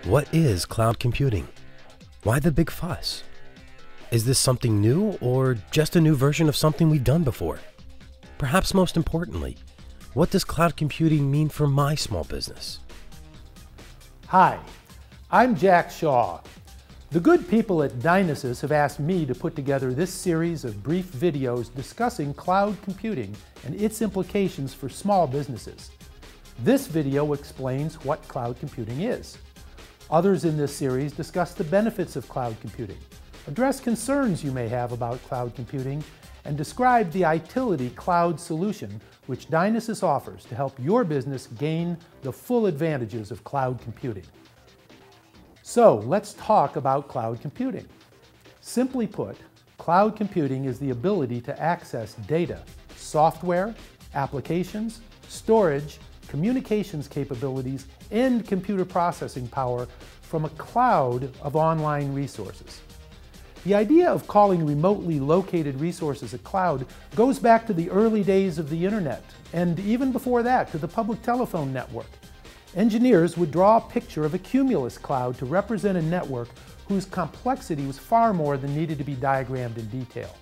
What is cloud computing? Why the big fuss? Is this something new or just a new version of something we've done before? Perhaps most importantly, what does cloud computing mean for my small business? Hi, I'm Jack Shaw. The good people at DynaSis have asked me to put together this series of brief videos discussing cloud computing and its implications for small businesses. This video explains what cloud computing is. Others in this series discuss the benefits of cloud computing, address concerns you may have about cloud computing, and describe the utility cloud solution which DynaSis offers to help your business gain the full advantages of cloud computing. So let's talk about cloud computing. Simply put, cloud computing is the ability to access data, software, applications, storage, communications capabilities, and computer processing power from a cloud of online resources. The idea of calling remotely located resources a cloud goes back to the early days of the internet, and even before that to the public telephone network. Engineers would draw a picture of a cumulus cloud to represent a network whose complexity was far more than needed to be diagrammed in detail.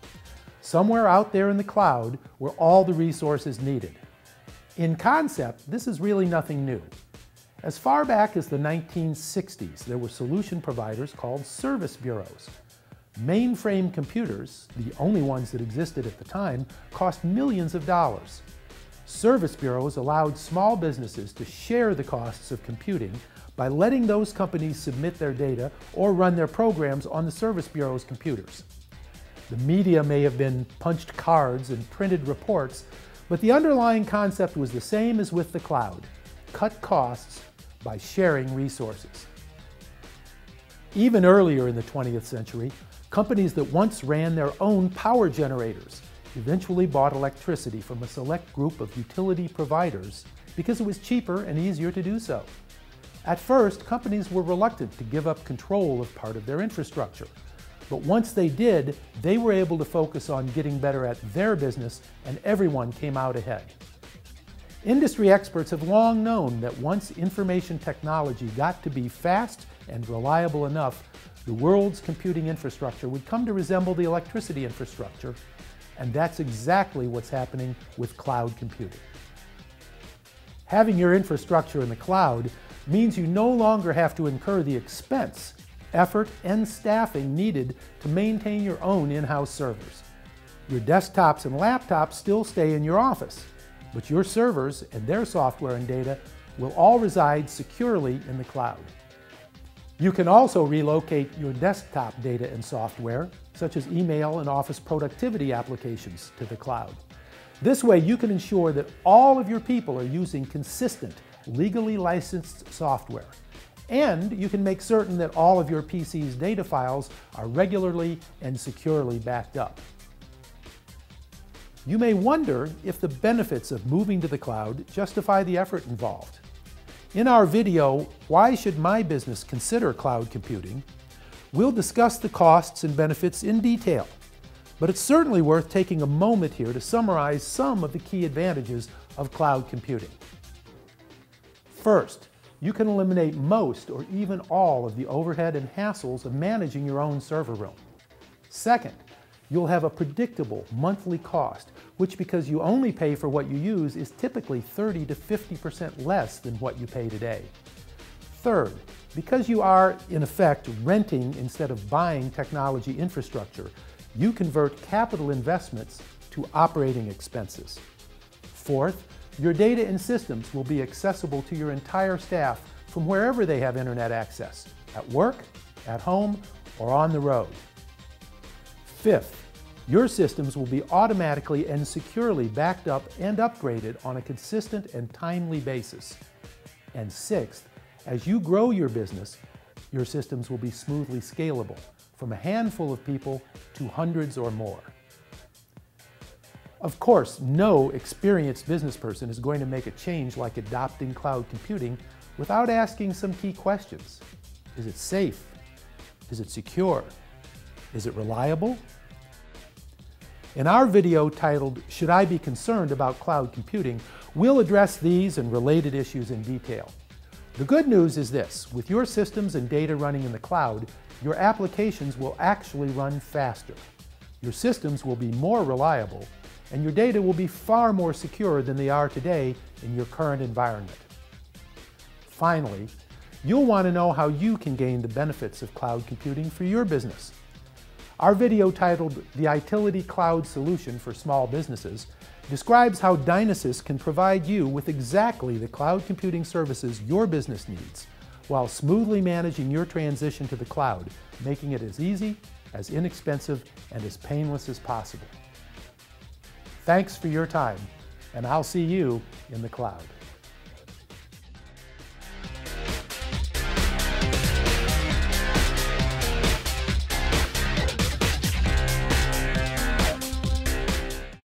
Somewhere out there in the cloud were all the resources needed. In concept, this is really nothing new. As far back as the 1960s, there were solution providers called service bureaus. Mainframe computers, the only ones that existed at the time, cost millions of dollars. Service bureaus allowed small businesses to share the costs of computing by letting those companies submit their data or run their programs on the service bureau's computers. The media may have been punched cards and printed reports, but the underlying concept was the same as with the cloud: cut costs by sharing resources. Even earlier in the 20th century, companies that once ran their own power generators eventually bought electricity from a select group of utility providers because it was cheaper and easier to do so. At first, companies were reluctant to give up control of part of their infrastructure. But once they did, they were able to focus on getting better at their business, and everyone came out ahead. Industry experts have long known that once information technology got to be fast and reliable enough, the world's computing infrastructure would come to resemble the electricity infrastructure, and that's exactly what's happening with cloud computing. Having your infrastructure in the cloud means you no longer have to incur the expense, effort, and staffing needed to maintain your own in-house servers. Your desktops and laptops still stay in your office, but your servers and their software and data will all reside securely in the cloud. You can also relocate your desktop data and software, such as email and office productivity applications, to the cloud. This way you can ensure that all of your people are using consistent, legally licensed software. And you can make certain that all of your PC's data files are regularly and securely backed up. You may wonder if the benefits of moving to the cloud justify the effort involved. In our video, Why Should My Business Consider Cloud Computing?, we'll discuss the costs and benefits in detail. But it's certainly worth taking a moment here to summarize some of the key advantages of cloud computing. First, you can eliminate most or even all of the overhead and hassles of managing your own server room. Second, you'll have a predictable monthly cost, which, because you only pay for what you use, is typically 30 to 50% less than what you pay today. Third, because you are, in effect, renting instead of buying technology infrastructure, you convert capital investments to operating expenses. Fourth, your data and systems will be accessible to your entire staff from wherever they have internet access, at work, at home, or on the road. Fifth, your systems will be automatically and securely backed up and upgraded on a consistent and timely basis. And sixth, as you grow your business, your systems will be smoothly scalable, from a handful of people to hundreds or more. Of course, no experienced business person is going to make a change like adopting cloud computing without asking some key questions. Is it safe? Is it secure? Is it reliable? In our video titled, Should I Be Concerned About Cloud Computing?, we'll address these and related issues in detail. The good news is this: with your systems and data running in the cloud, your applications will actually run faster. Your systems will be more reliable, and your data will be far more secure than they are today in your current environment. Finally, you'll want to know how you can gain the benefits of cloud computing for your business. Our video titled "The Utility Cloud Solution for Small Businesses" describes how DynaSis can provide you with exactly the cloud computing services your business needs, while smoothly managing your transition to the cloud, making it as easy, as inexpensive, and as painless as possible. Thanks for your time, and I'll see you in the cloud.